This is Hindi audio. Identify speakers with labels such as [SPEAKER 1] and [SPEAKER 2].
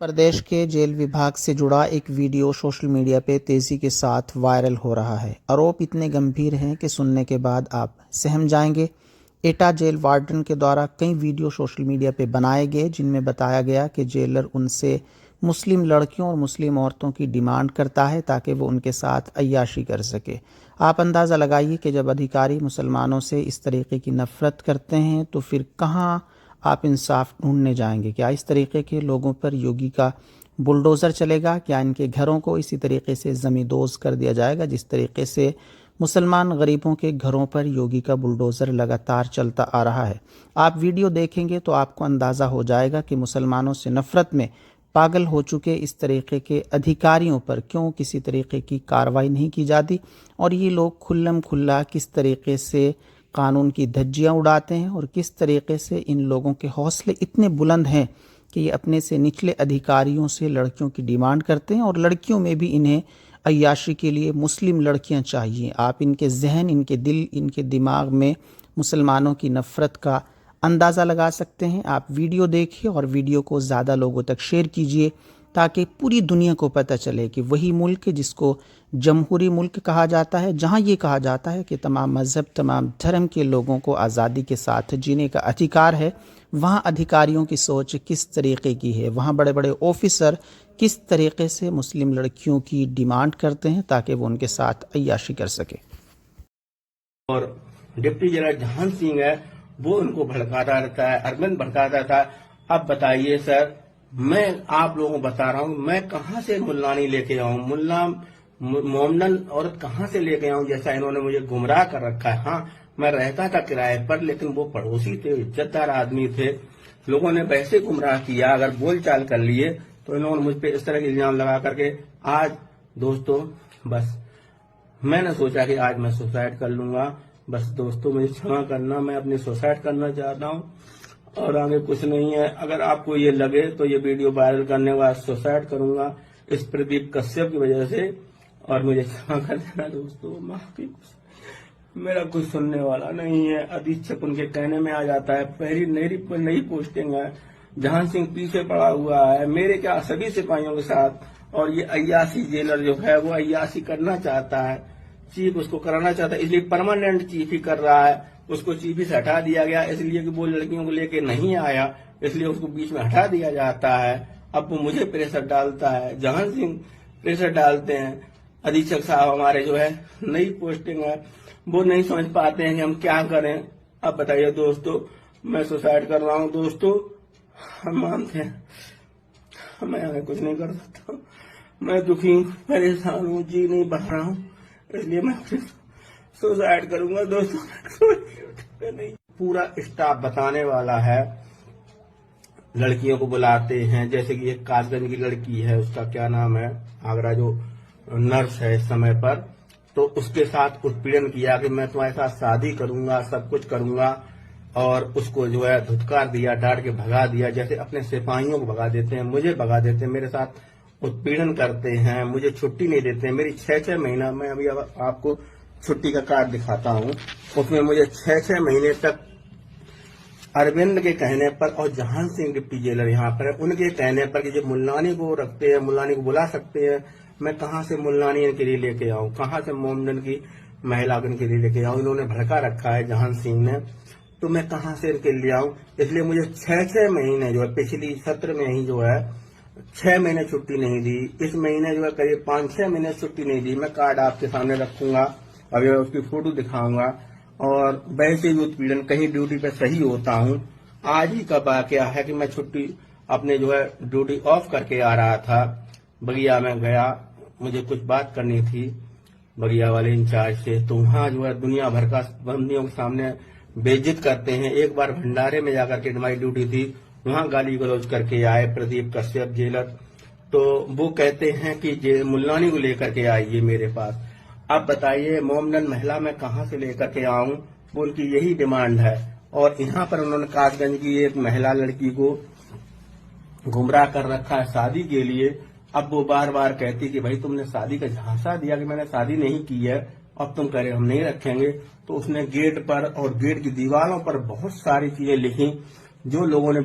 [SPEAKER 1] प्रदेश के जेल विभाग से जुड़ा एक वीडियो सोशल मीडिया पे तेजी के साथ वायरल हो रहा है। आरोप इतने गंभीर हैं कि सुनने के बाद आप सहम जाएंगे। एटा जेल वार्डन के द्वारा कई वीडियो सोशल मीडिया पे बनाए गए जिनमें बताया गया कि जेलर उनसे मुस्लिम लड़कियों और मुस्लिम औरतों की डिमांड करता है ताकि वो उनके साथ अय्याशी कर सके। आप अंदाज़ा लगाइए कि जब अधिकारी मुसलमानों से इस तरीके की नफ़रत करते हैं तो फिर कहाँ आप इंसाफ ढूंढने जाएंगे। क्या इस तरीके के लोगों पर योगी का बुलडोज़र चलेगा? क्या इनके घरों को इसी तरीके से ज़मींदोज़ कर दिया जाएगा जिस तरीके से मुसलमान गरीबों के घरों पर योगी का बुलडोज़र लगातार चलता आ रहा है? आप वीडियो देखेंगे तो आपको अंदाज़ा हो जाएगा कि मुसलमानों से नफ़रत में पागल हो चुके इस तरीके के अधिकारियों पर क्यों किसी तरीके की कार्रवाई नहीं की जाती और ये लोग खुल्लम खुल्ला किस तरीके से कानून की धज्जियां उड़ाते हैं और किस तरीके से इन लोगों के हौसले इतने बुलंद हैं कि ये अपने से निचले अधिकारियों से लड़कियों की डिमांड करते हैं और लड़कियों में भी इन्हें अय्याशी के लिए मुस्लिम लड़कियां चाहिए। आप इनके जहन, इनके दिल, इनके दिमाग में मुसलमानों की नफ़रत का अंदाज़ा लगा सकते हैं। आप वीडियो देखिए और वीडियो को ज़्यादा लोगों तक शेयर कीजिए ताकि पूरी दुनिया को पता चले कि वही मुल्क जिसको जमहूरी मुल्क कहा जाता है, जहां ये कहा जाता है कि तमाम मज़हब, तमाम धर्म के लोगों को आज़ादी के साथ जीने का अधिकार है, वहां अधिकारियों की सोच किस तरीके की है, वहां बड़े बड़े ऑफिसर किस तरीके से मुस्लिम लड़कियों की डिमांड करते हैं ताकि वो उनके साथ अय्याशी कर सके।
[SPEAKER 2] और डिप्टी जनरल जहान सिंह है वो उनको भड़काता रहता है, अरविंद भड़काता था। अब बताइए सर, मैं आप लोगों को बता रहा हूँ, मैं कहाँ से मुल्लानी लेके आऊँ, मुल्ला मोमडन औरत कहाँ से लेके आऊँ, जैसा इन्होंने मुझे गुमराह कर रखा है। हाँ, मैं रहता था किराए पर, लेकिन वो पड़ोसी थे, इज्जतदार आदमी थे। लोगों ने वैसे गुमराह किया, अगर बोलचाल कर लिए तो इन्होंने मुझ पे इस तरह के इल्जाम लगा करके आज दोस्तों बस मैंने सोचा कि आज मैं सुसाइड कर लूंगा। बस दोस्तों मुझे क्षमा करना, मैं अपनी सुसाइड करना चाहता हूँ और आगे कुछ नहीं है। अगर आपको ये लगे तो ये वीडियो वायरल करने के बाद सुसाइड करूंगा इस प्रदीप कश्यप की वजह से, और मुझे क्षमा कर देना दोस्तों, माफी। मेरा कुछ सुनने वाला नहीं है, अधीक्षक उनके कहने में आ जाता है। पहली नई पोस्टिंग है, जहान सिंह पीछे पड़ा हुआ है मेरे क्या सभी सिपाहियों के साथ, और ये अय्याशी जेलर जो है वो अय्याशी करना चाहता है, चीफ उसको कराना चाहता है, इसलिए परमानेंट चीफ ही कर रहा है। उसको चीफ ही से हटा दिया गया इसलिए कि वो लड़कियों को लेके नहीं आया, इसलिए उसको बीच में हटा दिया जाता है। अब वो मुझे प्रेशर डालता है, जहान सिंह प्रेशर डालते हैं। अधीक्षक साहब हमारे जो है नई पोस्टिंग है, वो नहीं समझ पाते हैं कि हम क्या करें। अब बताइए दोस्तों, मैं सुसाइड कर रहा हूँ दोस्तों, हम मानते हैं, मैं आगे कुछ नहीं कर सकता। मैं दुखी हूँ, परेशान हूँ, जी नहीं बढ़ रहा हूँ, इसलिए मैं सुसाइड करूंगा दोस्तों। नहीं, पूरा स्टाफ बताने वाला है। लड़कियों को बुलाते हैं, जैसे कि एक कासगंज की लड़की है, उसका क्या नाम है, आगरा जो नर्स है इस समय पर, तो उसके साथ उत्पीड़न किया कि मैं तुम्हारे साथ शादी करूंगा, सब कुछ करूंगा, और उसको जो है धुतकार दिया, डांट के भगा दिया, जैसे अपने सिपाहियों को भगा देते हैं, मुझे भगा देते हैं, मेरे साथ उत्पीड़न करते हैं, मुझे छुट्टी नहीं देते हैं। मेरी 6-6 महीना, मैं अभी आपको छुट्टी का कार्ड दिखाता हूँ, उसमें मुझे 6-6 महीने तक अरविंद के कहने पर और जहान सिंह डिप्टी जेलर यहाँ पर है, उनके कहने पर कि जब मुल्लानी को रखते हैं, मुल्लानी को बुला सकते हैं, मैं कहाँ से मुल्लानी इनके लिए लेके आऊँ, कहाँ से मोमडन की महिला इनके लिए लेके आऊँ। इन्होंने भड़का रखा है जहान सिंह ने, तो मैं कहाँ से इनके लिए आऊँ। इसलिए मुझे 6-6 महीने जो है, पिछली सत्र में ही जो है 6 महीने छुट्टी नहीं दी, इस महीने जो है करीब 5-6 महीने छुट्टी नहीं दी। मैं कार्ड आपके सामने रखूंगा, अभी मैं उसकी फोटो दिखाऊंगा। और वैसे भी उत्पीड़न, कहीं ड्यूटी पे सही होता हूँ। आज ही का वाकया है कि मैं छुट्टी अपने जो है ड्यूटी ऑफ करके आ रहा था, बगिया में गया, मुझे कुछ बात करनी थी बगिया वाले इंचार्ज से, तो वहाँ जो है दुनिया भर का बंदियों के सामने बेइज्जत करते हैं। एक बार भंडारे में जाकर के हमारी ड्यूटी थी, वहाँ गाली गलौज करके आए प्रदीप कश्यप जेलर, तो वो कहते हैं कि मुल्लानी को लेकर के आइए मेरे पास। अब बताइए मोमडन महिला मैं कहाँ से लेकर के आऊं, वो उनकी यही डिमांड है। और यहाँ पर उन्होंने कासगंज की एक महिला लड़की को गुमराह कर रखा है शादी के लिए। अब वो बार बार कहती कि भाई तुमने शादी का झांसा दिया कि मैंने शादी नहीं की है, अब तुम कह रहे हम नहीं रखेंगे। तो उसने गेट पर और गेट की दीवारों पर बहुत सारी चीजें लिखी, जो लोगों ने